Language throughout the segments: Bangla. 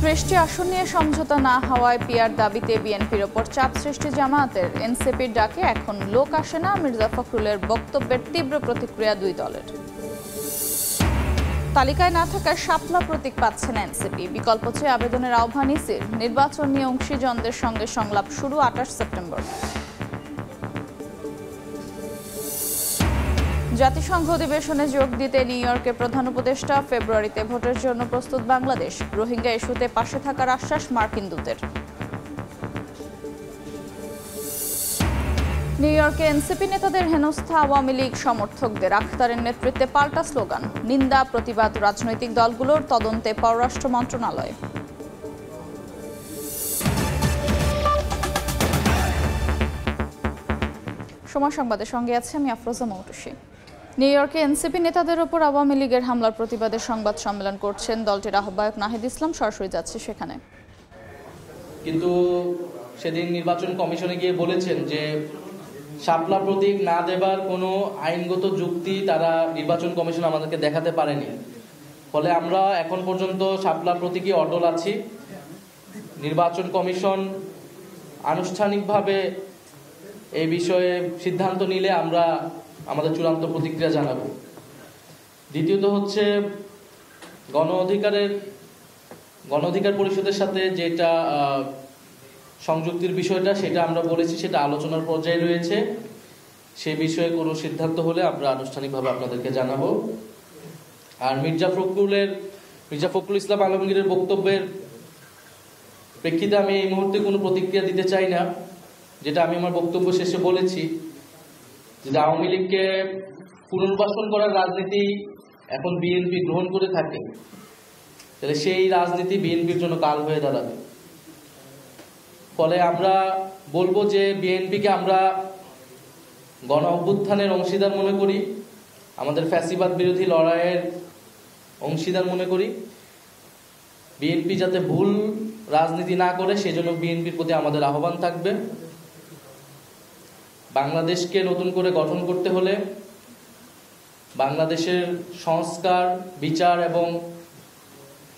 ৩০টি আসন নিয়ে সমঝোতা না হওয়ায় পিআর দাবিতে বিএনপির ওপর চাপ সৃষ্টি জামায়াতের। এনসিপির ডাকে এখন লোক আসে না, মির্জা ফখরুলের বক্তব্যের তীব্র প্রতিক্রিয়া দুই দলের। তালিকায় না থাকার শাপলা প্রতীক পাচ্ছে না এনসিপি। বিকল্প চেয়ে আবেদনের আহ্বান ইসির। নির্বাচন নিয়ে অংশীজনদের সঙ্গে সংলাপ শুরু ২৮ সেপ্টেম্বর। জাতিসংঘ অধিবেশনে যোগ দিতে নিউ ইয়র্কে প্রধান উপদেষ্টা। ফেব্রুয়ারিতে ভোটের জন্য প্রস্তুত বাংলাদেশ। রোহিঙ্গা ইস্যুতে পাশে থাকার আশ্বাস মার্কিন দূতের। নিউ ইয়র্কে এনসিপি নেতাদের হেনস্থা আওয়ামী লীগ সমর্থকদের। আখতারের নেতৃত্বে পাল্টা স্লোগান। নিন্দা প্রতিবাদ রাজনৈতিক দলগুলোর তদন্তে পররাষ্ট্র মন্ত্রণালয়। সময় সংবাদের সঙ্গে আছে আমি আফরোজা মৌটুসী। নিউ ইয়র্কে এনসিপি নেতাদের ওপর আওয়ামী লীগের হামলার প্রতিবাদে সংবাদ সম্মেলন করছেন দলটির আহ্বায়ক নাহিদ ইসলাম। সরাসরি যাচ্ছে সেখানে। কিন্তু সেদিন নির্বাচন কমিশনে গিয়ে বলেছেন যে শাপলা প্রতীক না দেবার কোনো আইনগত যুক্তি তারা নির্বাচন কমিশন আমাদেরকে দেখাতে পারেনি। ফলে আমরা এখন পর্যন্ত শাপলা প্রতীকই অটল আছি। নির্বাচন কমিশন আনুষ্ঠানিকভাবে এই বিষয়ে সিদ্ধান্ত নিলে আমরা আমাদের চূড়ান্ত প্রতিক্রিয়া জানাবো। দ্বিতীয়ত হচ্ছে গণ অধিকার পরিষদের সাথে যেটা সংযুক্তির বিষয়টা, সেটা আমরা বলেছি সেটা আলোচনার পর্যায়ে রয়েছে। সে বিষয়ে কোনো সিদ্ধান্ত হলে আমরা আনুষ্ঠানিকভাবে আপনাদেরকে জানাবো। আর মির্জা ফখরুল ইসলাম আলমগীরের বক্তব্যের প্রেক্ষিতে আমি এই মুহূর্তে কোনো প্রতিক্রিয়া দিতে চাই না। যেটা আমি আমার বক্তব্য শেষে বলেছি, যদি আওয়ামী লীগকে পুনর্বাসন করার রাজনীতি এখন বিএনপি গ্রহণ করে থাকে, তাহলে সেই রাজনীতি বিএনপির জন্য কাল হয়ে দাঁড়াবে। ফলে আমরা বলবো যে বিএনপিকে আমরা গণ অভ্যুত্থানের অংশীদার মনে করি, আমাদের ফ্যাসিবাদ বিরোধী লড়াইয়ের অংশীদার মনে করি। বিএনপি যাতে ভুল রাজনীতি না করে সেজন্য বিএনপির প্রতি আমাদের আহ্বান থাকবে। বাংলাদেশকে নতুন করে গঠন করতে হলে বাংলাদেশের সংস্কার, বিচার এবং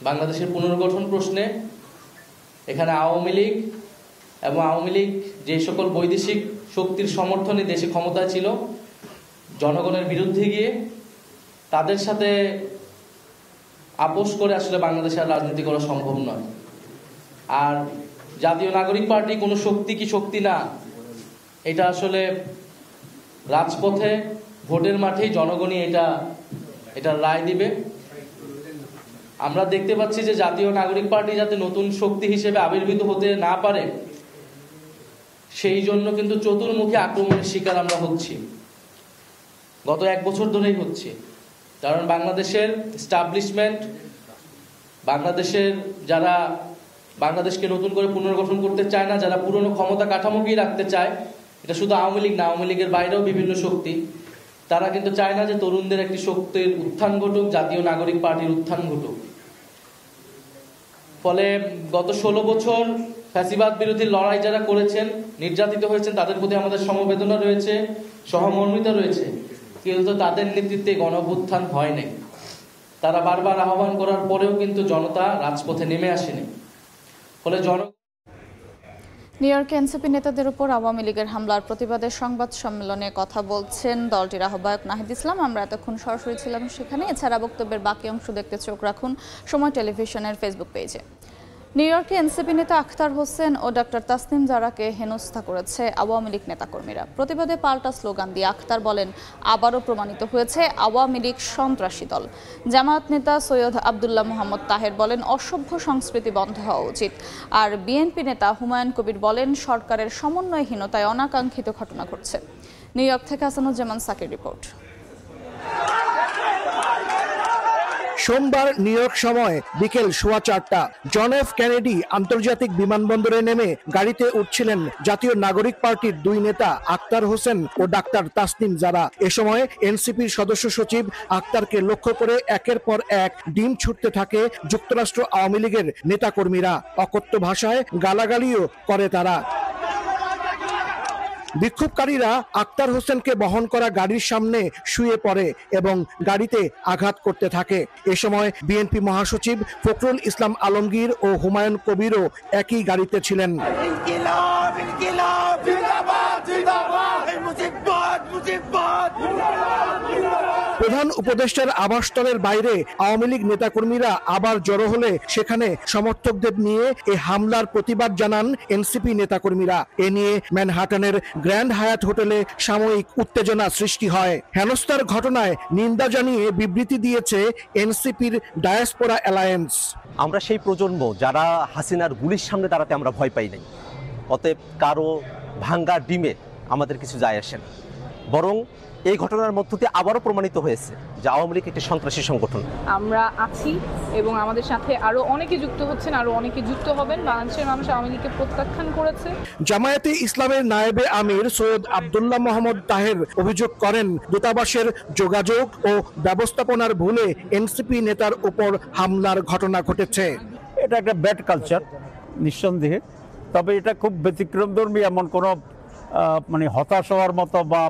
বাংলাদেশের পুনর্গঠন প্রশ্নে এখানে আওয়ামী লীগ যে সকল বৈদেশিক শক্তির সমর্থনে দেশে ক্ষমতায় ছিল, জনগণের বিরুদ্ধে গিয়ে তাদের সাথে আপোষ করে আসলে বাংলাদেশের রাজনীতি করা সম্ভব নয়। আর জাতীয় নাগরিক পার্টি কোনো শক্তি কি শক্তি না, এটা আসলে রাজপথে ভোটের মাঠেই জনগণই এটা রায় দিবে। আমরা দেখতে পাচ্ছি যে জাতীয় নাগরিক পার্টি যাতে নতুন শক্তি হিসেবে আবির্ভূত হতে না পারে, সেই জন্য কিন্তু চতুর্মুখী আক্রমণের শিকার আমরা হচ্ছি, গত 1 বছর ধরেই হচ্ছি। কারণ বাংলাদেশের এস্টাবলিশমেন্ট, যারা বাংলাদেশকে নতুন করে পুনর্গঠন করতে চায় না, যারা পুরনো ক্ষমতা কাঠামোকেই রাখতে চায়, এটা শুধু আওয়ামী লীগ না, আওয়ামী লীগের বাইরেও বিভিন্ন শক্তি, তারা কিন্তু চায় না যে তরুণদের একটি শক্তির উত্থান ঘটুক, জাতীয় নাগরিক পার্টির উত্থান ঘটুক। ফলে গত 16 বছর ফ্যাসিবাদ বিরোধী লড়াই যারা করেছেন, নির্যাতিত হয়েছেন, তাদের প্রতি আমাদের সমবেদনা রয়েছে, সহমর্মিতা রয়েছে। কিন্তু তাদের নেতৃত্বে গণ অভ্যুত্থান হয় নাই। তারা বারবার আহ্বান করার পরেও কিন্তু জনতা রাজপথে নেমে আসেনি। ফলে নিউ ইয়র্কে এনসিপি নেতাদের উপর আওয়ামী লীগের হামলার প্রতিবাদে সংবাদ সম্মেলনে কথা বলছেন দলটির আহ্বায়ক নাহিদ ইসলাম। আমরা এতক্ষণ সরাসরি ছিলাম সেখানে। এছাড়া বক্তব্যের বাকি অংশ দেখতে চোখ রাখুন সময় টেলিভিশনের ফেসবুক পেজে। নিউ ইয়র্কে এনসিপি নেতা আখতার হোসেন ও ডক্টর তাসনিম জারাকে হেনস্থা করেছে আওয়ামী লীগ নেতাকর্মীরা। প্রতিবাদে পাল্টা স্লোগান দিয়ে আখতার বলেন, আবারও প্রমাণিত হয়েছে আওয়ামী লীগ সন্ত্রাসী দল। জামায়াত নেতা সৈয়দ আবদুল্লাহ মোহাম্মদ তাহের বলেন, অসভ্য সংস্কৃতি বন্ধ হওয়া উচিত। আর বিএনপি নেতা হুমায়ুন কবির বলেন, সরকারের সমন্বয়হীনতায় অনাকাঙ্ক্ষিত ঘটনা ঘটছে। নিউ ইয়র্ক থেকে হাসানুজ্জামান সাকির রিপোর্ট। সোমবার নিউ ইয়র্ক সময় বিকেল 4:15 জন এফ কেনেডি আন্তর্জাতিক বিমানবন্দরে নেমে গাড়িতে উঠছিলেন জাতীয় নাগরিক পার্টির 2 নেতা আখতার হোসেন ও ডাক্তার তাসনিম জারা। এ সময় এনসিপির সদস্য সচিব আখতারকে লক্ষ্য করে একের পর এক ডিম ছুটতে থাকে যুক্তরাষ্ট্র আওয়ামী লীগের নেতাকর্মীরা। অকথ্য ভাষায় গালাগালিও করে তারা। বিক্ষোভকারীরা আক্তার হোসেনকে বহন করা গাড়ির সামনে শুয়ে পড়ে এবং গাড়িতে আঘাত করতে থাকে। এ সময় বিএনপি মহাসচিব ফখরুল ইসলাম আলমগীর ও হুমায়ুন কবিরও একই গাড়িতে ছিলেন। প্রধান উপদেষ্টার আবাসস্থলের বাইরে আওয়ামী লীগ নেতাকর্মীরা আবার জড়ো হলে সেখানে সমর্থকদের নিয়ে এ হামলার প্রতিবাদ জানান এনসিপি নেতাকর্মীরা। এ নিয়ে ম্যানহাটানের গ্র্যান্ড হায়াত হোটেলে সাময়িক উত্তেজনা সৃষ্টি হয়। হেনস্থার ঘটনায় নিন্দা জানিয়ে বিবৃতি দিয়েছে এনসিপির ডায়াসপোরা অ্যালায়েন্স। আমরা সেই প্রজন্ম যারা হাসিনার গুলির সামনে দাঁড়াতে আমরা ভয় পাই নাই, অতএব কারো ভাঙ্গা ডিমে আমাদের কিছু যায় আসে না। বরং এই ঘটনার মধ্য দিয়ে আবারও প্রমাণিত হয়েছে যে আওয়ামী লীগ একটি সন্ত্রাসী সংগঠন। আমরা আছি এবং আমাদের সাথে আরো অনেকে যুক্ত হচ্ছেন, আরো অনেকে যুক্ত হবেন। বাংলাদেশের মানুষ আওয়ামী লীগকে প্রত্যাখ্যান করেছে। জামায়াতে ইসলামের নায়েবে আমির সৈয়দ আব্দুল্লাহ মোহাম্মদ তাহের অভিযোগ করেন, দূতাবাসের যোগাযোগ ও ব্যবস্থাপনার ভুলে এনসিপি নেতার উপর হামলার ঘটনা ঘটেছে। এটা একটা ব্যাড কালচার নিঃসন্দেহে, তবে এটা খুব ব্যতিক্রমধর্মী, এমন কোনো মানে হতাশ হওয়ার মতো বা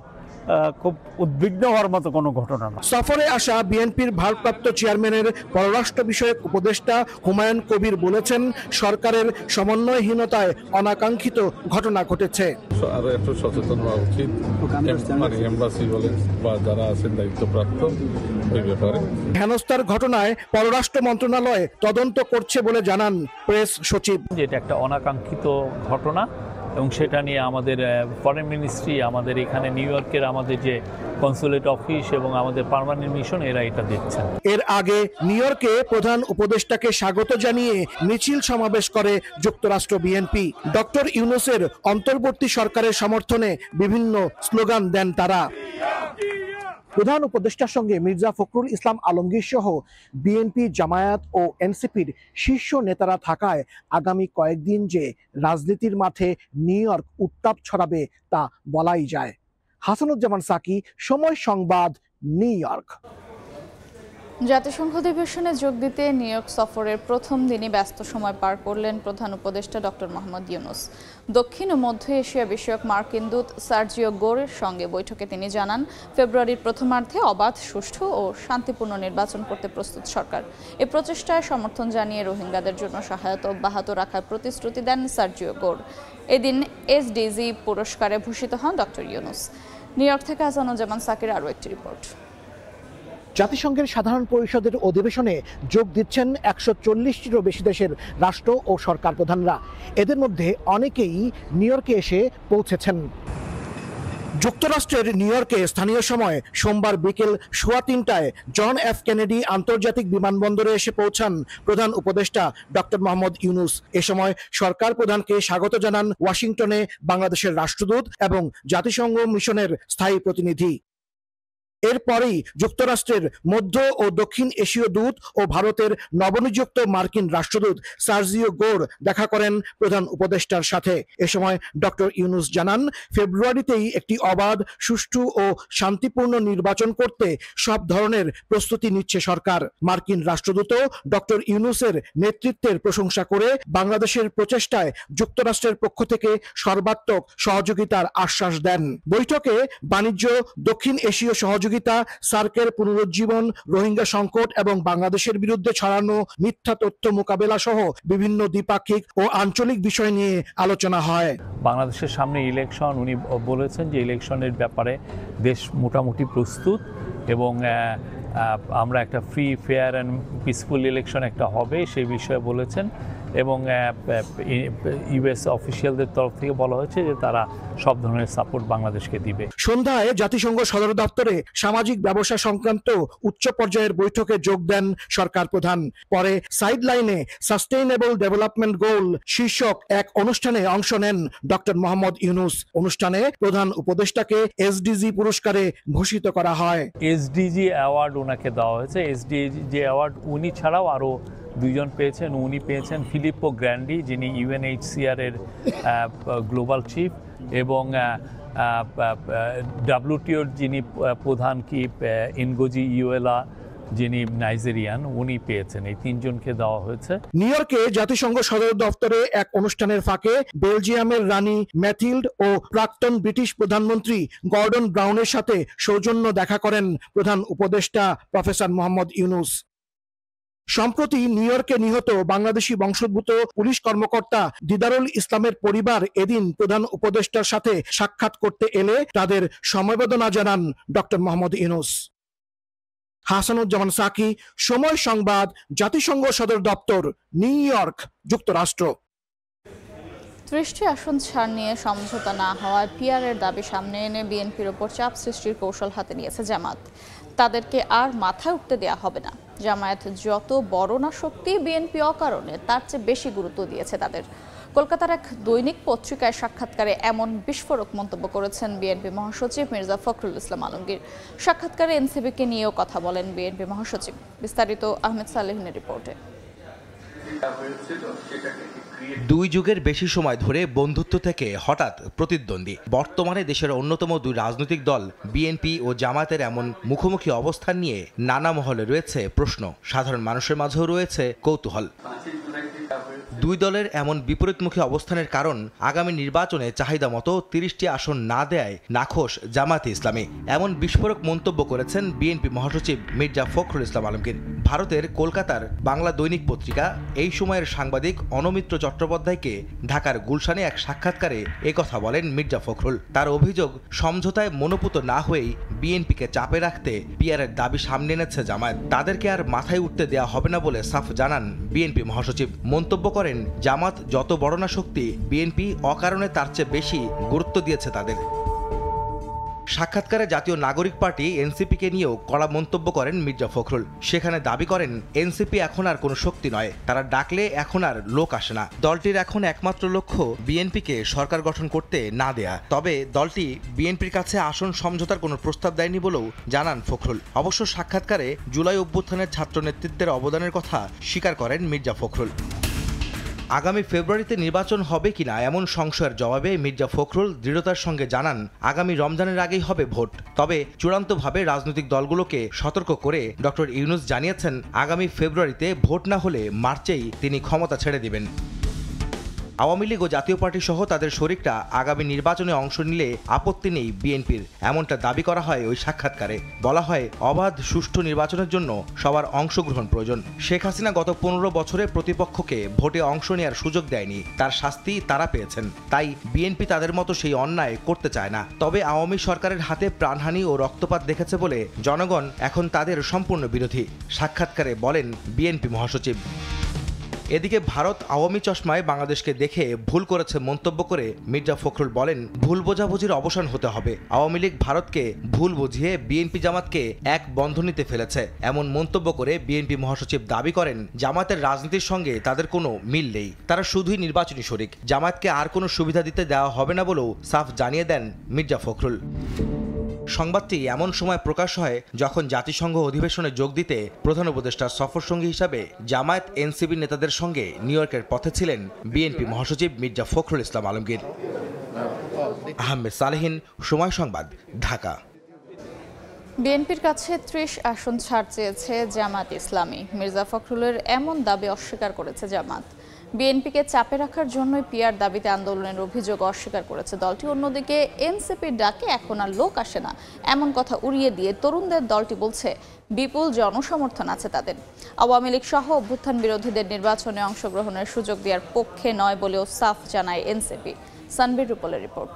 খুব উদ্বিগ্ন হওয়ার মতো কোনো ঘটনা না। সফরে আসা বিএনপির ভারপ্রাপ্ত চেয়ারম্যানের পররাষ্ট্র বিষয়ক উপদেষ্টা হুমায়ুন কবির বলেছেন, সরকারের সমন্বয়হীনতায় অনাকাঙ্ক্ষিত ঘটনা ঘটেছে। আরো একটু সচেতন হওয়া উচিত, মানে এমবাসি বলেন বা যারা আছেন দায়িত্বপ্রাপ্ত ওই ব্যাপারে। হেনস্থার ঘটনায় পররাষ্ট্র মন্ত্রণালয় তদন্ত করছে বলে জানান প্রেস সচিব। এটা একটা অনাকাঙ্ক্ষিত ঘটনা এবং সেটা নিয়ে আমাদের ফরেন মিনিস্ট্রি, আমাদের এখানে নিউ ইয়র্কের আমাদের যে কনসুলেট অফিস এবং আমাদের পার্মানেন্ট মিশন এরা এটা দেখছেন। এর আগে নিউ ইয়র্কে প্রধান উপদেষ্টাকে স্বাগত জানিয়ে মিছিল সমাবেশ করে যুক্তরাষ্ট্র বিএনপি। ডক্টর ইউনূসের অন্তর্বর্তী সরকারের সমর্থনে বিভিন্ন স্লোগান দেন তারা। প্রধান উপদেষ্টার সঙ্গে মির্জা ফখরুল ইসলাম আলমগীর সহ বিএনপি, জামায়াত ও এনসিপির শীর্ষ নেতারা থাকায় আগামী কয়েকদিন যে রাজনীতির মাঠে নিউ ইয়র্ক উত্তাপ ছড়াবে তা বলাই যায়। হাসানুজ্জামান সাকি, সময় সংবাদ, নিউ ইয়র্ক। জাতিসংঘ অধিবেশনে যোগ দিতে নিউ ইয়র্ক সফরের প্রথম দিনই ব্যস্ত সময় পার করলেন প্রধান উপদেষ্টা ডক্টর মোহাম্মদ ইউনূস। দক্ষিণ ও মধ্য এশিয়া বিষয়ক মার্কিন দূত সার্জিও গোরের সঙ্গে বৈঠকে তিনি জানান, ফেব্রুয়ারির প্রথমার্ধে অবাধ, সুষ্ঠু ও শান্তিপূর্ণ নির্বাচন করতে প্রস্তুত সরকার। এ প্রচেষ্টায় সমর্থন জানিয়ে রোহিঙ্গাদের জন্য সহায়তা অব্যাহত রাখার প্রতিশ্রুতি দেন সার্জিও গোর। এদিন এসডিজি পুরস্কারে ভূষিত হন ডক্টর ইউনূস। নিউ ইয়র্ক থেকে হাসানুজ্জামান সাকির আরও একটি রিপোর্ট। জাতিসংঘের সাধারণ পরিষদের অধিবেশনে যোগ দিচ্ছেন 140টিরও বেশি দেশের রাষ্ট্র ও সরকার প্রধানরা। এদের মধ্যে অনেকেই নিউ ইয়র্কে এসে পৌঁছেছেন। যুক্তরাষ্ট্রের নিউ ইয়র্কে স্থানীয় সময় সোমবার বিকেল 3:15টায় জন এফ কেনেডি আন্তর্জাতিক বিমানবন্দরে এসে পৌঁছান প্রধান উপদেষ্টা ডক্টর মোহাম্মদ ইউনূস। এ সময় সরকার প্রধানকে স্বাগত জানান ওয়াশিংটনে বাংলাদেশের রাষ্ট্রদূত এবং জাতিসংঘ মিশনের স্থায়ী প্রতিনিধি। এরপরেই যুক্তরাষ্ট্রের মধ্য ও দক্ষিণ এশীয় দূত ও ভারতের নবনিযুক্ত মার্কিন রাষ্ট্রদূত সার্জিও গোর দেখা করেন প্রধান উপদেষ্টার সাথে। এ সময় ডক্টর ইউনূস জানান, ফেব্রুয়ারিতেই একটি অবাধ, সুষ্ঠু ও শান্তিপূর্ণ নির্বাচন করতে সব ধরনের প্রস্তুতি নিচ্ছে সরকার। মার্কিন রাষ্ট্রদূতও ডক্টর ইউনূসের নেতৃত্বের প্রশংসা করে বাংলাদেশের প্রচেষ্টায় যুক্তরাষ্ট্রের পক্ষ থেকে সর্বাত্মক সহযোগিতার আশ্বাস দেন। বৈঠকে বাণিজ্য, দক্ষিণ এশীয় সহযোগিতা, সার্কের পুনরুজ্জীবন, রোহিঙ্গা সংকট এবং বাংলাদেশের বিরুদ্ধে ছড়ানো মিথ্যা তথ্য মোকাবেলা সহ বিভিন্ন দ্বিপাক্ষিক ও আঞ্চলিক বিষয় নিয়ে আলোচনা হয়। বাংলাদেশের সামনে ইলেকশন, উনি বলেছেন যে ইলেকশনের ব্যাপারে দেশ মোটামুটি প্রস্তুত এবং আমরা একটা free, fair and peaceful election একটা হবে সেই বিষয়ে বলেছেন এবং ইউএস অফিসিয়ালদের তরফ থেকে বলা হয়েছে যে তারা সব ধরনের সাপোর্ট বাংলাদেশকে দিবে। সন্ধ্যায় জাতিসংঘ সদর দপ্তরে সামাজিক ব্যবসা সংক্রান্ত উচ্চ পর্যায়ের বৈঠকে যোগ দেন সরকার প্রধান। পরে সাইডলাইনে সাস্টেইনেবল ডেভেলপমেন্ট গোল শীর্ষক এক অনুষ্ঠানে অংশ নেন ডক্টর মোহাম্মদ ইউনূস। অনুষ্ঠানে প্রধান উপদেষ্টাকে এসডিজি পুরস্কারে ভূষিত করা হয়। এসডিজি অ্যাওয়ার্ড ওনাকে দেওয়া হয়েছে। এসডিজি অ্যাওয়ার্ড উনি ছাড়াও আরও দুজন পেয়েছেন। উনি পেয়েছেন ফিলিপো গ্র্যান্ডি, যিনি ইউএনএইচসিআর এর গ্লোবাল চিফ, এবং WTOর যিনি প্রধান ইনগোজি ইউয়েলা, যিনি নাইজেরিয়ান, উনি পেয়েছেন। এই 3 জনকে দেওয়া হয়েছে। নিউ ইয়র্কে জাতিসংঘ সদর দপ্তরে এক অনুষ্ঠানের ফাঁকে বেলজিয়ামের রানী ম্যাথিল্ড ও প্রাক্তন ব্রিটিশ প্রধানমন্ত্রী গর্ডন ব্রাউনের সাথে সৌজন্য দেখা করেন প্রধান উপদেষ্টা প্রফেসর মোহাম্মদ ইউনূস। সম্প্রতি নিউ ইয়র্কে নিহত বাংলাদেশি বংশোদ্ভূত পুলিশ কর্মকর্তা দিদারুল ইসলামের পরিবার এদিন প্রধান উপদেষ্টার সাথে সাক্ষাৎ করতে এলে তাদের সমবেদনা জানান ডক্টর মোহাম্মদ ইউনূস। হাসানুজ্জামান সাকি, সময় সংবাদ, জাতিসংঘ সদর দপ্তর, নিউ ইয়র্ক, যুক্তরাষ্ট্র। 30টি আসন ছাড় নিয়ে সমঝোতা না হওয়ায় পিআরের দাবি সামনে এনে বিএনপির ওপর চাপ সৃষ্টির কৌশল হাতে নিয়েছে জামাত। তাদেরকে আর মাথায় উঠতে দেয়া হবে না। জামায়াত যত বড় না শক্তি, বিএনপি অকারণে তার চেয়ে বেশি গুরুত্ব দিয়েছে তাদের। কলকাতার এক দৈনিক পত্রিকায় সাক্ষাৎকারে এমন বিস্ফোরক মন্তব্য করেছেন বিএনপি মহাসচিব মির্জা ফখরুল ইসলাম আলমগীর। সাক্ষাৎকারে এনসিপিকে নিয়েও কথা বলেন বিএনপি মহাসচিব। বিস্তারিত আহমেদ সালেহিনের রিপোর্টে। 2 যুগের বেশি সময় ধরে বন্ধুত্ব থেকে হঠাৎ প্রতিদ্বন্দ্বী। বর্তমানে দেশের অন্যতম 2 রাজনৈতিক দল বিএনপি ও জামায়াতের এমন মুখোমুখি অবস্থান নিয়ে নানা মহলে রয়েছে প্রশ্ন, সাধারণ মানুষের মাঝেও রয়েছে কৌতূহল। 2 দলের এমন বিপরীতমুখী অবস্থানের কারণ আগামী নির্বাচনে চাহিদা মতো 30টি আসন না দেয় নাখোশ জামায়াতে ইসলামী। এমন বিস্ফোরক মন্তব্য করেছেন বিএনপি মহাসচিব মির্জা ফখরুল ইসলাম আলমগীর। ভারতের কলকাতার বাংলা দৈনিক পত্রিকা এই সময়ের সাংবাদিক অনমিত্র চট্টোপাধ্যায়কে ঢাকার গুলশানে এক সাক্ষাৎকারে একথা বলেন মির্জা ফখরুল। তার অভিযোগ, সমঝোতায় মনোপুত না হয়েই বিএনপিকে চাপে রাখতে পিআরের দাবি সামনে এনেছে জামায়াত। তাদেরকে আর মাথায় উঠতে দেয়া হবে না বলে সাফ জানান বিএনপি মহাসচিব। মন্তব্য করেন, জামাত যত বড় না শক্তি, বিএনপি অকারণে তার চেয়ে বেশি গুরুত্ব দিয়েছে তাদের। সাক্ষাৎকারে জাতীয় নাগরিক পার্টি এনসিপিকে নিয়েও কড়া মন্তব্য করেন মির্জা ফখরুল। সেখানে দাবি করেন, এনসিপি এখন আর কোনো শক্তি নয়, তারা ডাকলে এখন আর লোক আসে না। দলটির এখন একমাত্র লক্ষ্য বিএনপিকে সরকার গঠন করতে না দেয়া। তবে দলটি বিএনপির কাছে আসন সমঝোতার কোনো প্রস্তাব দেয়নি বলেও জানান ফখরুল। অবশ্য সাক্ষাৎকারে জুলাই অভ্যুত্থানের ছাত্র নেতৃত্বের অবদানের কথা স্বীকার করেন মির্জা ফখরুল। আগামী ফেব্রুয়ারিতে নির্বাচন হবে কিনা এমন সংশয়ের জবাবে মির্জা ফখরুল দৃঢ়তার সঙ্গে জানান, আগামী রমজানের আগেই হবে ভোট। তবে চূড়ান্তভাবে রাজনৈতিক দলগুলোকে সতর্ক করে ডক্টর ইউনূস জানিয়েছেন, আগামী ফেব্রুয়ারিতে ভোট না হলে মার্চেই তিনি ক্ষমতা ছেড়ে দিবেন। আওয়ামী লীগ ও জাতীয় পার্টি সহ তাদের শরিকরা আগামী নির্বাচনে অংশ নিলে আপত্তি নেই বিএনপির, এমনটা দাবি করা হয় ওই সাক্ষাৎকারে। বলা হয়, অবাধ সুষ্ঠু নির্বাচনের জন্য সবার অংশগ্রহণ প্রয়োজন। শেখ হাসিনা গত 15 বছরে প্রতিপক্ষকে ভোটে অংশ নেওয়ার সুযোগ দেয়নি, তার শাস্তি তারা পেয়েছেন। তাই বিএনপি তাদের মতো সেই অন্যায় করতে চায় না। তবে আওয়ামী সরকারের হাতে প্রাণহানি ও রক্তপাত দেখেছে বলে জনগণ এখন তাদের সম্পূর্ণ বিরোধী, সাক্ষাৎকারে বলেন বিএনপি মহাসচিব। এদিকে ভারত আওয়ামী চশমায় বাংলাদেশকে দেখে ভুল করেছে মন্তব্য করে মির্জা ফখরুল বলেন, ভুল বোঝাবুঝির অবসান হতে হবে। আওয়ামী লীগ ভারতকে ভুল বুঝিয়ে বিএনপি জামাতকে এক বন্ধনীতে ফেলেছে। এমন মন্তব্য করে বিএনপি মহাসচিব দাবি করেন, জামাতের রাজনীতির সঙ্গে তাদের কোনো মিল নেই, তারা শুধুই নির্বাচনী শরিক। জামাতকে আর কোনো সুবিধা দিতে দেওয়া হবে না বলেও সাফ জানিয়ে দেন মির্জা ফখরুল। সংবাদটি এমন সময় প্রকাশ হয় যখন জাতিসংঘ অধিবেশনে যোগ দিতে প্রধান উপদেষ্টার সফরসঙ্গী হিসাবে জামায়াত এনসিপি নেতাদের সঙ্গে নিউ ইয়র্কের পথে ছিলেন বিএনপি মহাসচিব মির্জা ফখরুল ইসলাম আলমগীর। আহমেদ সালেহিন, সময় সংবাদ, ঢাকা। বিএনপির কাছে 30 আসন ছাড় চেয়েছে জামাত ইসলামী। মির্জা ফখরুলের এমন দাবি অস্বীকার করেছে জামাত। বিএনপিকে চাপে রাখার জন্যই পিআর দাবিতে আন্দোলনের অভিযোগ অস্বীকার করেছে দলটি। অন্যদিকে এনসিপির ডাকে এখন আর লোক আসে না এমন কথা উড়িয়ে দিয়ে তরুণদের দলটি বলছে বিপুল জনসমর্থন আছে তাদের। আওয়ামী লীগ সহ অভ্যুত্থান বিরোধীদের নির্বাচনে অংশগ্রহণের সুযোগ দেওয়ার পক্ষে নয় বলেও সাফ জানায় এনসিপি। সানবির রূপলের রিপোর্ট।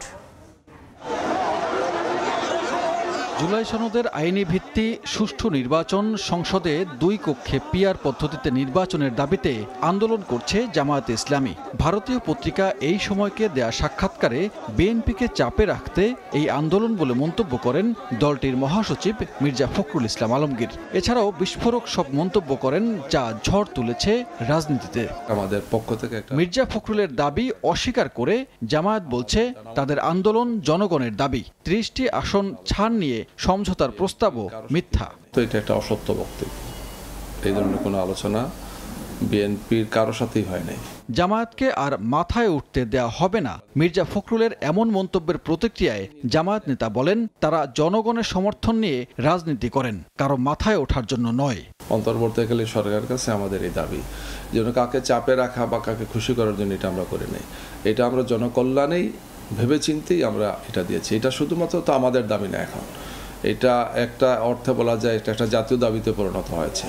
জুলাই সনদের আইনি ভিত্তি সুষ্ঠু নির্বাচন, সংসদে 2 কক্ষে পিআর পদ্ধতিতে নির্বাচনের দাবিতে আন্দোলন করছে জামায়াতে ইসলামী। ভারতীয় পত্রিকা এই সময়কে দেয়া সাক্ষাৎকারে বিএনপিকে চাপে রাখতে এই আন্দোলন বলে মন্তব্য করেন দলটির মহাসচিব মির্জা ফখরুল ইসলাম আলমগীর। এছাড়াও বিস্ফোরক সব মন্তব্য করেন যা ঝড় তুলেছে রাজনীতিতে। আমাদের পক্ষ থেকে মির্জা ফখরুলের দাবি অস্বীকার করে জামায়াত বলছে তাদের আন্দোলন জনগণের দাবি। 30টি আসন ছাড় নিয়ে সমঝোতার প্রস্তাবও মিথ্যা। তো এটা একটা অসত্য বক্তব্য, এই ধরনের কোনো আলোচনা বিএনপির কারোর সাথেই হয় নাই। জামায়াতকে আর মাথায় উঠতে দেয়া হবে না, মির্জা ফখরুলের এমন মন্তব্যের প্রতিক্রিয়ায় জামায়াত নেতা বলেন, তারা জনগণের সমর্থন নিয়ে রাজনীতি করেন, কারো মাথায় ওঠার জন্য নয়। অন্তর্বর্তীকালীন সরকারের কাছে আমাদের এই দাবি, যেন কাকে চাপে রাখা বা কাকে খুশি করার জন্য এটা আমরা করি নাই। এটা আমরা জনকল্যাণেই ভেবেচিন্তেই আমরা এটা দিয়েছি। এটা শুধুমাত্র তো আমাদের দাবি না, এখন এটা একটা অর্থে বলা যায় এটা একটা জাতীয় দাবিতে পরিণত হয়েছে।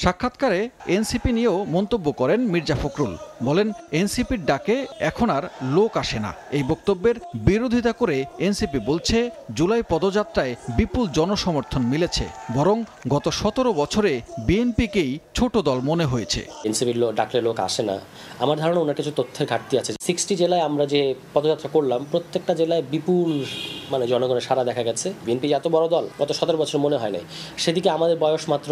সাক্ষাৎকারে এনসিপি নিয়েও মন্তব্য করেন মির্জা ফখরুল, বলেন এনসিপির ডাকে এখন আর লোক আসে না। এই বক্তব্যের বিরোধিতা করে এনসিপি বলছে, জুলাই পদযাত্রায় বিপুল জনসমর্থন মিলেছে, বরং গত 17 বছরে বিএনপিকেই ছোট দল মনে হয়েছে। এনসিপির ডাকলে লোক আসে না, আমার ধারণা ওনার কিছু তথ্যের ঘাটতি আছে। 60 জেলায় আমরা যে পদযাত্রা করলাম, প্রত্যেকটা জেলায় বিপুল জনগণের সাড়া দেখা গেছে। বিএনপি এত বড় দল গত 17 বছর মনে হয় নাই। সেদিকে আমাদের বয়স মাত্র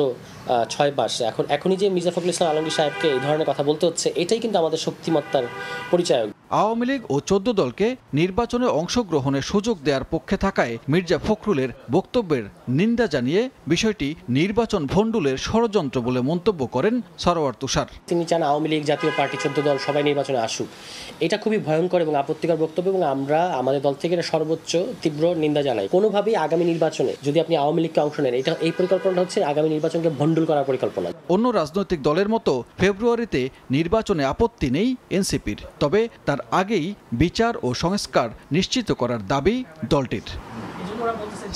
6 মাস। এখনই যে মির্জা ফখরুল ইসলাম আলমগীর সাহেবকে এই ধরনের কথা বলতে হচ্ছে, এটাই কিন্তু আমাদের শক্তিমত্তার পরিচয়। আওয়ামী লীগ ও 14 দলকে নির্বাচনে অংশগ্রহণের সুযোগ দেওয়ার পক্ষে থাকায় মির্জা ফখরুলের বক্তব্যের নিন্দা জানিয়ে বিষয়টি নির্বাচন ভণ্ডুলের ষড়যন্ত্র বলে মন্তব্য করেন সরওয়ার তুষার। তিনি চান আওয়ামী লীগ, জাতীয় পার্টি, 14 দল সবাই নির্বাচনে আসুক। এটা খুবই ভয়ঙ্কর এবং আপত্তিকর বক্তব্য, এবং আমরা আমাদের দল থেকে সর্বোচ্চ তীব্র নিন্দা জানাই। কোনোভাবেই আগামী নির্বাচনে যদি আপনি আওয়ামী লীগকে অংশ নেন, এই পরিকল্পনাটা হচ্ছে আগামী নির্বাচনকে ভণ্ডুল করার পরিকল্পনা। অন্য রাজনৈতিক দলের মতো ফেব্রুয়ারিতে নির্বাচনে আপত্তি নেই এনসিপির, তবে তার আগেই বিচার ও সংস্কার নিশ্চিত করার দাবি দলটির।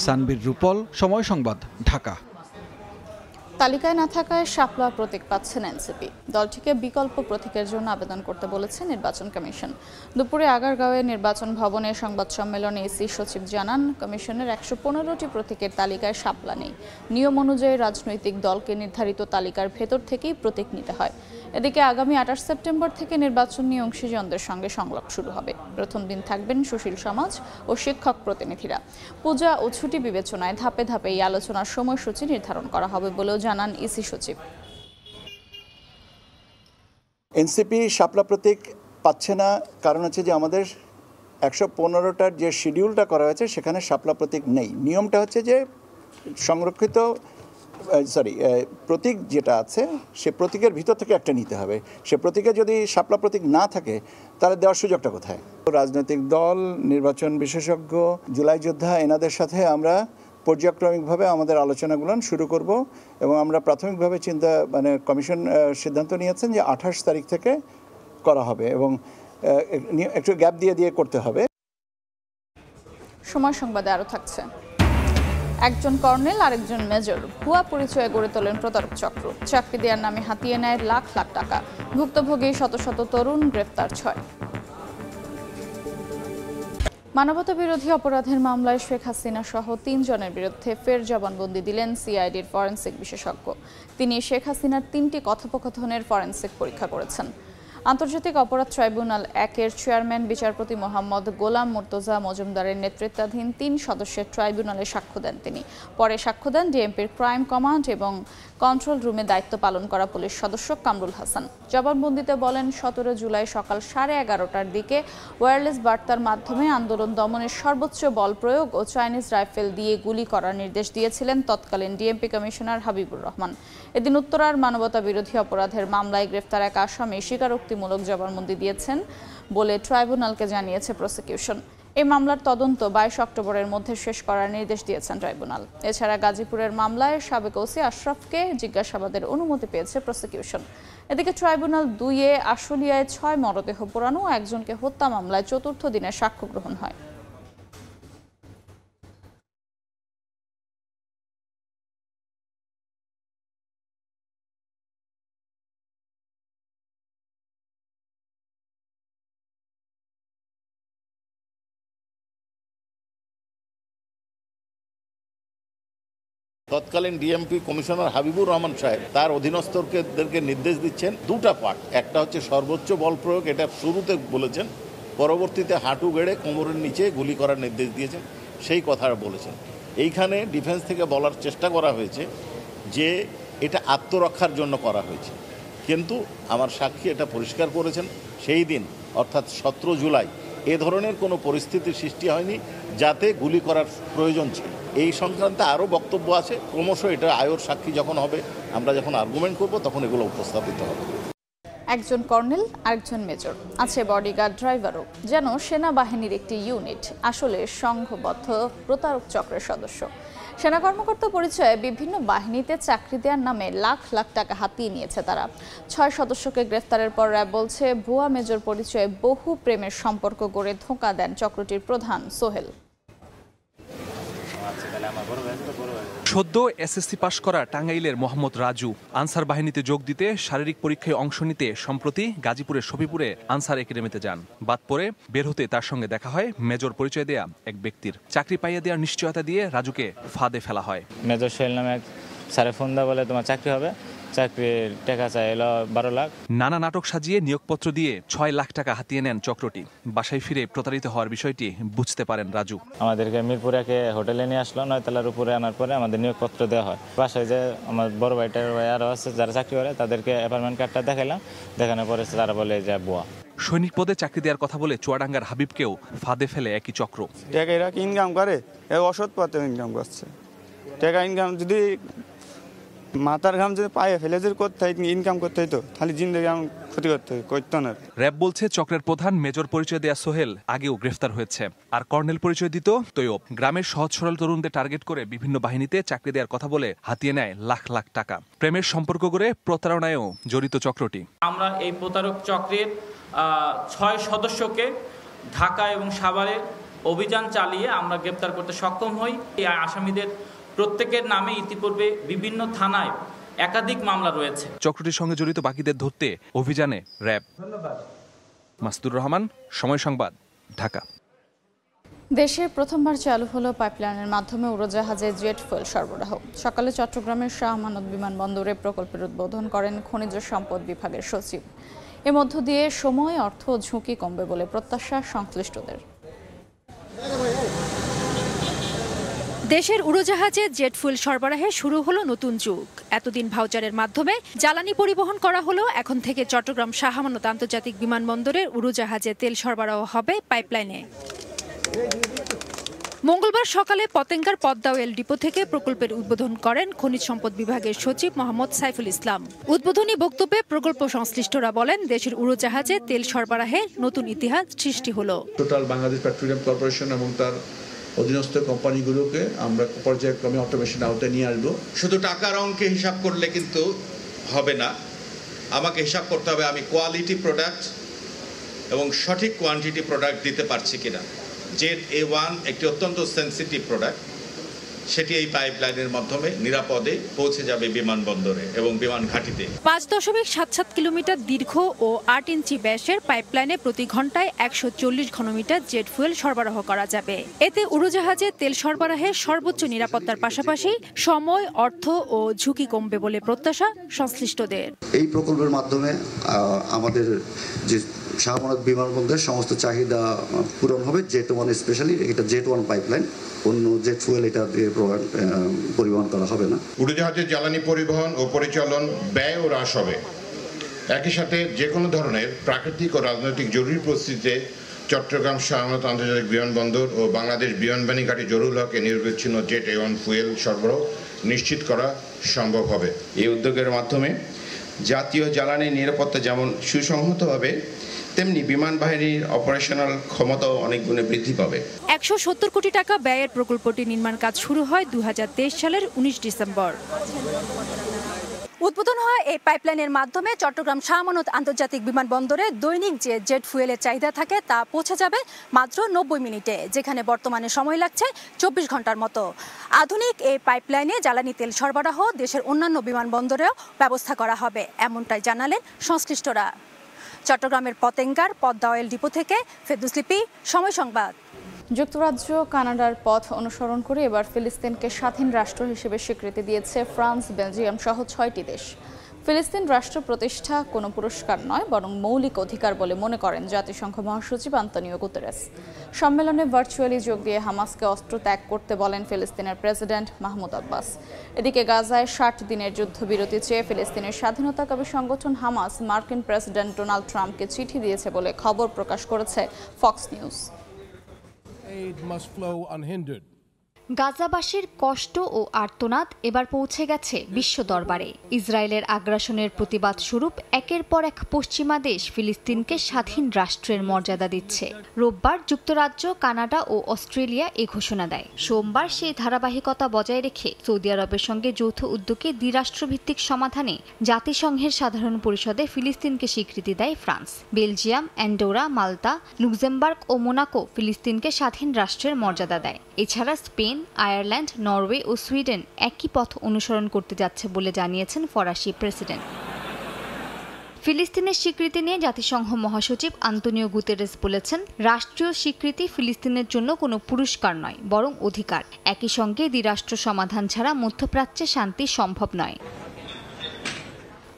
সানবীর রূপল, সময় সংবাদ, ঢাকা। তালিকায় না থাকায় শাপলা প্রতীক পাচ্ছেন এনসিপি। দলটিকে বিকল্প প্রতীকের জন্য আবেদন করতে বলেছে নির্বাচন কমিশন। দুপুরে আগারগাঁওয়ে নির্বাচন ভবনে সংবাদ সম্মেলনে ইসি সচিব জানান, কমিশনের 115টি প্রতীকের তালিকায় শাপলা নেই। নিয়ম অনুযায়ী রাজনৈতিক দলকে নির্ধারিত তালিকার ভেতর থেকেই প্রতীক নিতে হয়। এদিকে আগামী 28 সেপ্টেম্বর থেকে নির্বাচন নিয়ে অংশীজনদের সঙ্গে সংলাপ শুরু হবে। প্রথম দিন থাকবেন সুশীল সমাজ ও শিক্ষক প্রতিনিধিরা। পূজা ও ছুটি বিবেচনায় ধাপে ধাপে এই আলোচনার সময়সূচি নির্ধারণ করা হবে বলেও জানান ইসি সচিব। এনসিপি শাপলা প্রতীক পাচ্ছে না, কারণ হচ্ছে যে আমাদের 115টার যে শিডিউলটা করা হয়েছে সেখানে শাপলা প্রতীক নেই। নিয়মটা হচ্ছে যে সংরক্ষিত প্রতীক যেটা আছে সে প্রতীকের ভিতর থেকে একটা নিতে হবে। সে প্রতীকে যদি শাপলা প্রতীক না থাকে তাহলে দেওয়ার সুযোগটা কোথায়? রাজনৈতিক দল, নির্বাচন বিশেষজ্ঞ, জুলাই যোদ্ধা, এনাদের সাথে আমরা পর্যায়ক্রমিকভাবে আমাদের আলোচনাগুলো শুরু করব, এবং আমরা প্রাথমিকভাবে কমিশন সিদ্ধান্ত নিয়েছেন যে 28 তারিখ থেকে করা হবে, এবং একটু গ্যাপ দিয়ে করতে হবে। সময় সংবাদে আরও থাকছে। একজন কর্নেল আরেকজন মেজর ভুয়া পরিচয়ে গড়ে তোলেন প্রতারক চক্র। চাকরি দেওয়ার নামে হাতিয়ে নেয় লাখ লাখ টাকা। ভুক্তভোগী শত শত তরুণ, গ্রেফতার 6। মানবতা বিরোধী অপরাধের মামলায় শেখ হাসিনা সহ 3 জনের বিরুদ্ধে ফের জবানবন্দি দিলেন সিআইডির ফরেনসিক বিশেষজ্ঞ। তিনি শেখ হাসিনার 3টি কথোপকথনের ফরেনসিক পরীক্ষা করেছেন। আন্তর্জাতিক অপরাধ ট্রাইব্যুনাল 1-এর চেয়ারম্যান বিচারপতি মোহাম্মদ গোলাম মুর্তজা মজুমদারের নেতৃত্বাধীন 3 সদস্যের ট্রাইব্যুনালে সাক্ষ্য দেন তিনি। পরে সাক্ষ্য দেন ডিএমপির ক্রাইম কমান্ড এবং কন্ট্রোল রুমে দায়িত্ব পালন করা পুলিশ সদস্য কামরুল হাসান। জবানবন্দিতে বলেন, 17 জুলাই সকাল 11:30টার দিকে ওয়্যারলেস বার্তার মাধ্যমে আন্দোলন দমনের সর্বোচ্চ বল প্রয়োগ ও চাইনিজ রাইফেল দিয়ে গুলি করার নির্দেশ দিয়েছিলেন তৎকালীন ডিএমপি কমিশনার হাবিবুর রহমান। এদিন উত্তরার মানবতা বিরোধী অপরাধের মামলায় গ্রেফতার এক আসামি স্বীকারোক্তিমূলক জবানবন্দি দিয়েছেন বলে ট্রাইব্যুনালকে জানিয়েছে প্রসিকিউশন। এই মামলার তদন্ত 22 অক্টোবরের মধ্যে শেষ করার নির্দেশ দিয়েছেন ট্রাইব্যুনাল। এছাড়া গাজীপুরের মামলায় সাবেক ওসি আশরাফকে জিজ্ঞাসাবাদের অনুমতি পেয়েছে প্রসিকিউশন। এদিকে ট্রাইব্যুনাল 2-এ আশুলিয়ায় 6 মরদেহ পোড়ানো ও একজনকে হত্যা মামলায় 4র্থ দিনে সাক্ষ্য গ্রহণ হয়। তৎকালীন ডিএমপি কমিশনার হাবিবুর রহমান সাহেব তার অধীনস্থদেরকে নির্দেশ দিচ্ছেন 2টা পার্ট। একটা হচ্ছে সর্বোচ্চ বল প্রয়োগ, এটা শুরুতে বলেছেন, পরবর্তীতে হাঁটু গেড়ে কোমরের নিচে গুলি করার নির্দেশ দিয়েছেন, সেই কথাটা বলেছেন। এইখানে ডিফেন্স থেকে বলার চেষ্টা করা হয়েছে যে এটা আত্মরক্ষার জন্য করা হয়েছে, কিন্তু আমার সাক্ষী এটা পরিষ্কার করেছেন সেই দিন অর্থাৎ 17 জুলাই এ ধরনের কোনো পরিস্থিতির সৃষ্টি হয়নি যাতে গুলি করার প্রয়োজন ছিল। এই সংক্রান্তে আরও বক্তব্য আছে, ক্রমশ এটা আয়োর সাক্ষী যখন হবে, আমরা যখন আর্গুমেন্ট করব তখন এগুলো উপস্থাপিত হবে। একজন কর্নেল, আরেকজন মেজর, আছে বডিগার্ড, ড্রাইভারও, যেন সেনাবাহিনীর একটি ইউনিট, আসলে সংঘবদ্ধ প্রতারক চক্রের সদস্য। সেনা কর্মকর্তা পরিচয়ে বিভিন্ন বাহিনীতে চাকরি দেওয়ার নামে লাখ লাখ টাকা হাতিয়ে নিয়েছে তারা। 6 সদস্যকে গ্রেফতারের পর র্যাব বলছে ভুয়া মেজর পরিচয়ে বহু প্রেমের সম্পর্ক গড়ে ধোঁকা দেন চক্রটির প্রধান সোহেল। সদ্য এসএসসি পাশ করা টাঙ্গাইলের মোহাম্মদ রাজু আনসার বাহিনীতে যোগ দিতে শারীরিক পরীক্ষায় অংশ নিতে সম্প্রতি গাজীপুরের শফিপুরে আনসার একাডেমিতে যান। বাদ পরে বের হতে তার সঙ্গে দেখা হয় মেজর পরিচয় দেয়া এক ব্যক্তির। চাকরি পাইয়ে দেওয়ার নিশ্চয়তা দিয়ে রাজুকে ফাঁদে ফেলা হয়। মেজর সোহেল নামে এক স্যারে ফোন দেওয়া, বলে তোমার চাকরি হবে, চাকরির টাকা চাই এলো 12 লাখ। নানা নাটক সাজিয়ে নিয়োগপত্র দিয়ে 6 লাখ টাকা হাতিয়ে নেন চক্রটি। বাসায় ফিরে প্রতারিত হওয়ার বিষয়টি বুঝতে পারেন রাজু। আমাদেরকে মিরপুরাকে হোটেলে নিয়ে আসলো, 9 তলার উপরে আনার পরে আমাদের নিয়োগপত্র দেওয়া হয়। বাসায় যে আমার বড় ভাইটার ভাই আরও আছে যারা চাকরি করে, তাদেরকে অ্যাপার্টমেন্ট কার্ডটা দেখালাম, দেখানোর পরে তারা বলে যে বুয়া। সৈনিক পদে চাকরি দেওয়ার কথা বলে চুয়াডাঙ্গার হাবিবকেও ফাঁদে ফেলে একই চক্র। টাকা এরা ইনকাম করে, অসৎ পথে ইনকাম করছে। টাকা ইনকাম যদি মাথার ঘাম যদি পায়ে ফেলে যদি করতে হয়, ইনকাম করতে হইতো, খালি জিন্দগি আমি ক্ষতি করতো না। র্যাব বলছে চক্রের প্রধান মেজর পরিচয় দেয়া সোহেল আগেও গ্রেফতার হয়েছে, আর কর্নেল পরিচয় দিত তৈয়ব। গ্রামের সহজ সরল তরুণদের টার্গেট করে বিভিন্ন বাহিনীতে চাকরি দেওয়ার কথা বলে হাতিয়ে নেয় লাখ লাখ টাকা। প্রেমের সম্পর্ক করে প্রতারণায়ও জড়িত চক্রটি। আমরা এই প্রতারক চক্রের 6 সদস্যকে ঢাকা এবং সাভারে অভিযান চালিয়ে আমরা গ্রেপ্তার করতে সক্ষম হই। এই আসামিদের প্রত্যেকের নামে ইতিপূর্বে বিভিন্ন থানায় একাধিক মামলা রয়েছে। চক্রটির সঙ্গে জড়িত বাকিদের ধরতে অভিযানে র্যাব। মাসুদুর রহমান, সময় সংবাদ, ঢাকা। দেশে প্রথমবার চালু হলো পাইপলাইনের মাধ্যমে উড়োজাহাজে জেট ফুয়েল সরবরাহ। সকালে চট্টগ্রামের শাহ আমানত বিমানবন্দরে প্রকল্পের উদ্বোধন করেন খনিজ সম্পদ বিভাগের সচিব। এর মধ্য দিয়ে সময়, অর্থ ও ঝুঁকি কমবে বলে প্রত্যাশা সংশ্লিষ্টদের। দেশের উড়োজাহাজে জেট ফুয়েল সরবরাহে শুরু হলো নতুন যুগ। এতদিন ভাউচারের মাধ্যমে জ্বালানি পরিবহন করা হলো, এখন থেকে চট্টগ্রাম শাহ আমানত আন্তর্জাতিক বিমানবন্দরের উড়োজাহাজে তেল সরবরাহ হবে পাইপলাইনে। মঙ্গলবার সকালে পতেঙ্গার পদ্মা অয়েল ডিপো থেকে প্রকল্পের উদ্বোধন করেন খনিজ সম্পদ বিভাগের সচিব মোহাম্মদ সাইফুল ইসলাম। উদ্বোধনী বক্তব্যে প্রকল্প সংশ্লিষ্টরা বলেন, দেশের উড়োজাহাজে তেল সরবরাহে নতুন ইতিহাস সৃষ্টি হলো। টোটাল বাংলাদেশ পেট্রোলিয়াম কর্পোরেশন এবং তার অধীনস্থ কোম্পানিগুলোকে আমরা পর্যায়ক্রমে অটোমেশন আওতায় নিয়ে আসবো। শুধু টাকার অঙ্কে হিসাব করলে কিন্তু হবে না, আমাকে হিসাব করতে হবে আমি কোয়ালিটি প্রোডাক্ট এবং সঠিক কোয়ান্টিটি প্রোডাক্ট দিতে পারছি কিনা। জেট A1 একটি অত্যন্ত সেন্সিটিভ প্রোডাক্ট, সেটি এই পাইপলাইনের মাধ্যমে নিরাপদে পৌঁছে যাবে বিমানবন্দরে এবং বিমান ঘাঁটিতে। 5.77 কিলোমিটার দীর্ঘ ও 8 ইঞ্চি ব্যাসের পাইপলাইনে প্রতি ঘন্টায় 140 ঘনমিটার জেট ফুয়েল সরবরাহ করা যাবে। এতে উড়োজাহাজে তেল সরবরাহে সর্বোচ্চ নিরাপত্তার পাশাপাশি সময়, অর্থ ও ঝুঁকি কমবে বলে প্রত্যাশা সংশ্লিষ্টদের। এই প্রকল্পের মাধ্যমে আমাদের যে শাহ আমানত বিমানবন্দরের সমস্ত চাহিদা পূরণ হবে। জেট 1 স্পেশালি, এটা জেট 1 পাইপলাইন, অন্য জেট ফুয়েল এটা দিয়ে পরিবহন করা হবে না। উড়োজাহাজের জ্বালানি পরিবহন ও পরিচালন ব্যয়ও হ্রাস হবে। একই সাথে যে কোনো ধরনের প্রাকৃতিক ও রাজনৈতিক জরুরি পরিস্থিতিতে চট্টগ্রাম শাহ আমানত আন্তর্জাতিক বিমানবন্দর ও বাংলাদেশ বিমানবাহিনী ঘাঁটি জরুল হকে নিরবিচ্ছিন্ন জেট A1 ফুয়েল সরবরাহ নিশ্চিত করা সম্ভব হবে। এই উদ্যোগের মাধ্যমে জাতীয় জ্বালানি নিরাপত্তা যেমন সুসংহত হবে, তেমনি বিমান বাহিনীর অপারেশনাল ক্ষমতাও অনেক গুণে বৃদ্ধি পাবে। 170 কোটি টাকা ব্যয়ের প্রকল্পটি নির্মাণ কাজ শুরু হয় 2023 সালের 19 ডিসেম্বর। উদ্বোধন হয় এই পাইপলাইনের মাধ্যমে চট্টগ্রাম শাহ আমানত আন্তর্জাতিক বিমানবন্দরে দৈনিক যে জেট ফুয়েলের চাহিদা থাকে তা পৌঁছে যাবে মাত্র 90 মিনিটে, যেখানে বর্তমানে সময় লাগছে 24 ঘন্টার মতো। আধুনিক এই পাইপলাইনে জ্বালানি তেল সরবরাহ দেশের অন্যান্য বিমানবন্দরেও ব্যবস্থা করা হবে, এমনটাই জানালেন সংশ্লিষ্টরা। চট্টগ্রামের পতেঙ্গার পদ্মা অয়েল ডিপো থেকে ফেরদৌস লিপি, সময় সংবাদ। যুক্তরাজ্য কানাডার পথ অনুসরণ করে এবার ফিলিস্তিনকে স্বাধীন রাষ্ট্র হিসেবে স্বীকৃতি দিয়েছে ফ্রান্স, বেলজিয়াম সহ 6টি দেশ। ফিলিস্তিন রাষ্ট্র প্রতিষ্ঠা কোনো পুরস্কার নয়, বরং মৌলিক অধিকার বলে মনে করেন জাতিসংঘ মহাসচিব আন্তোনিও গুতেরেস। সম্মেলনে ভার্চুয়ালি যোগ দিয়ে হামাসকে অস্ত্র ত্যাগ করতে বলেন ফিলিস্তিনের প্রেসিডেন্ট মাহমুদ আব্বাস। এদিকে গাজায় 60 দিনের যুদ্ধবিরতি চেয়ে ফিলিস্তিনের স্বাধীনতাকামী সংগঠন হামাস মার্কিন প্রেসিডেন্ট ডোনাল্ড ট্রাম্পকে চিঠি দিয়েছে বলে খবর প্রকাশ করেছে ফক্স নিউজ। গাজাবাসীর কষ্ট ও আর্তনাদ এবার পৌঁছে গেছে বিশ্ব দরবারে। ইসরায়েলের আগ্রাসনের প্রতিবাদ স্বরূপ একের পর এক পশ্চিমা দেশ ফিলিস্তিনকে স্বাধীন রাষ্ট্রের মর্যাদা দিচ্ছে। রোববার যুক্তরাজ্য, কানাডা ও অস্ট্রেলিয়া এ ঘোষণা দেয়। সোমবার সেই ধারাবাহিকতা বজায় রেখে সৌদি আরবের সঙ্গে যৌথ উদ্যোগে দ্বিরাষ্ট্রভিত্তিক সমাধানে জাতিসংঘের সাধারণ পরিষদে ফিলিস্তিনকে স্বীকৃতি দেয় ফ্রান্স। বেলজিয়াম, অ্যান্ডোরা, মাল্টা, লুক্সেমবার্গ ও মোনাকো ফিলিস্তিনকে স্বাধীন রাষ্ট্রের মর্যাদা দেয়। এছাড়া স্পেন, আয়ারল্যান্ড, নরওয়ে ও সুইডেন একই পথ অনুসরণ করতে যাচ্ছে বলে জানিয়েছেন ফরাসি প্রেসিডেন্ট। ফিলিস্তিনের স্বীকৃতি নিয়ে জাতিসংঘ মহাসচিব আন্তোনিও গুতেরেস বলেছেন, রাষ্ট্রীয় স্বীকৃতি ফিলিস্তিনের জন্য কোনো পুরস্কার নয়, বরং অধিকার। একই সঙ্গে দ্বিরাষ্ট্র সমাধান ছাড়া মধ্যপ্রাচ্যে শান্তি সম্ভব নয়।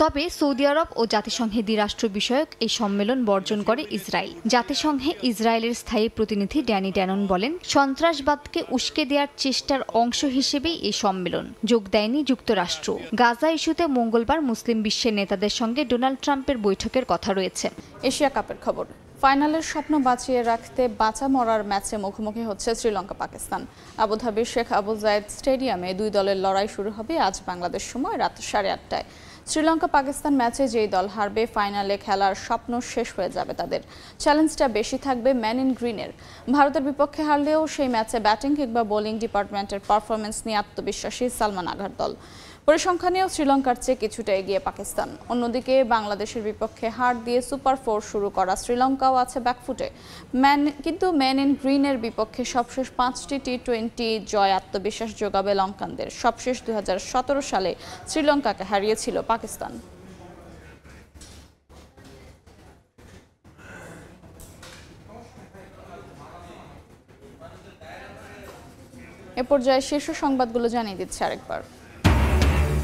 তবে সৌদি আরব ও জাতিসংঘের দ্বিরাষ্ট্র বিষয়ক এই সম্মেলন বর্জন করে ইসরায়েল। জাতিসংঘে ইসরায়েলের স্থায়ী প্রতিনিধি ড্যানি ড্যানন বলেন, সন্ত্রাসবাদকে উস্কে দেওয়ার চেষ্টার অংশ হিসেবেই এই সম্মেলন। যোগ দেয়নি যুক্তরাষ্ট্র। গাজা ইস্যুতে মঙ্গলবার মুসলিম বিশ্বের নেতাদের সঙ্গে ডোনাল্ড ট্রাম্পের বৈঠকের কথা রয়েছে। এশিয়া কাপের খবর। ফাইনালের স্বপ্ন বাঁচিয়ে রাখতে বাঁচা মরার ম্যাচে মুখোমুখি হচ্ছে শ্রীলঙ্কা পাকিস্তান। আবুধাবির শেখ আবু জায়েদ স্টেডিয়ামে দুই দলের লড়াই শুরু হবে আজ বাংলাদেশ সময় রাত 8:30টায়। শ্রীলঙ্কা পাকিস্তান ম্যাচে যেই দল হারবে ফাইনালে খেলার স্বপ্ন শেষ হয়ে যাবে তাদের। চ্যালেঞ্জটা বেশি থাকবে ম্যান ইন গ্রিনের। ভারতের বিপক্ষে হারলেও সেই ম্যাচে ব্যাটিং কিংবা বোলিং ডিপার্টমেন্টের পারফরমেন্স নিয়ে আত্মবিশ্বাসী সালমান আঘার দল। পরিসংখ্যানেও শ্রীলঙ্কার চেয়ে কিছুটা এগিয়ে পাকিস্তান। অন্যদিকে বাংলাদেশের বিপক্ষে হার দিয়ে সুপার 4 শুরু করা শ্রীলঙ্কাও আছে ব্যাকফুটে। কিন্তু ম্যান ইন গ্রিনের বিপক্ষে সবশেষ 5টি টি20 জয় আত্মবিশ্বাস যোগাবে লঙ্কানদের। সবশেষ 2017 সালে শ্রীলঙ্কাকে হারিয়েছিল পাকিস্তান। এ পর্যায়ে শীর্ষ সংবাদগুলো জানিয়ে দিচ্ছে আরেকবার।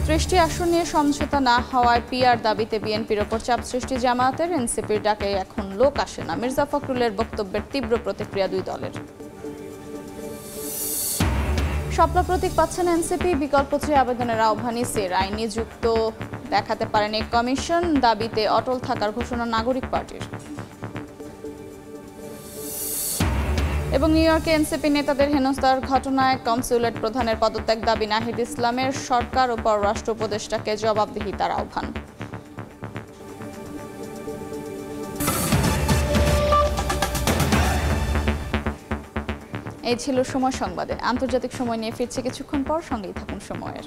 30টি আসন নিয়ে সমঝোতা না হওয়ায় পিআর দাবিতে বিএনপির ওপর চাপ সৃষ্টি জামায়াতের। এনসিপির ডাকে এখন লোক আসে না। মির্জা ফখরুলের বক্তব্যের তীব্র প্রতিক্রিয়া দুই দলের। স্বপ্ন প্রতীক পাচ্ছেন এনসিপি। বিকল্প চেয়ে আবেদনের আহ্বান ইসির। আইনি যুক্ত দেখাতে পারেনি কমিশন। দাবিতে অটল থাকার ঘোষণা নাগরিক পার্টির। এবং নিউ ইয়র্কে এনসিপি নেতাদের হেনস্থার ঘটনায় কনস্যুলেট প্রধানের পদত্যাগ দাবি নাহিদ ইসলামের। সরকার ও পররাষ্ট্র উপদেষ্টাকে জবাবদিহিতার আহ্বান। এই ছিল সময় সংবাদে। আন্তর্জাতিক সময় নিয়ে ফিরছে কিছুক্ষণ পর। সঙ্গেই থাকুন সময়ের।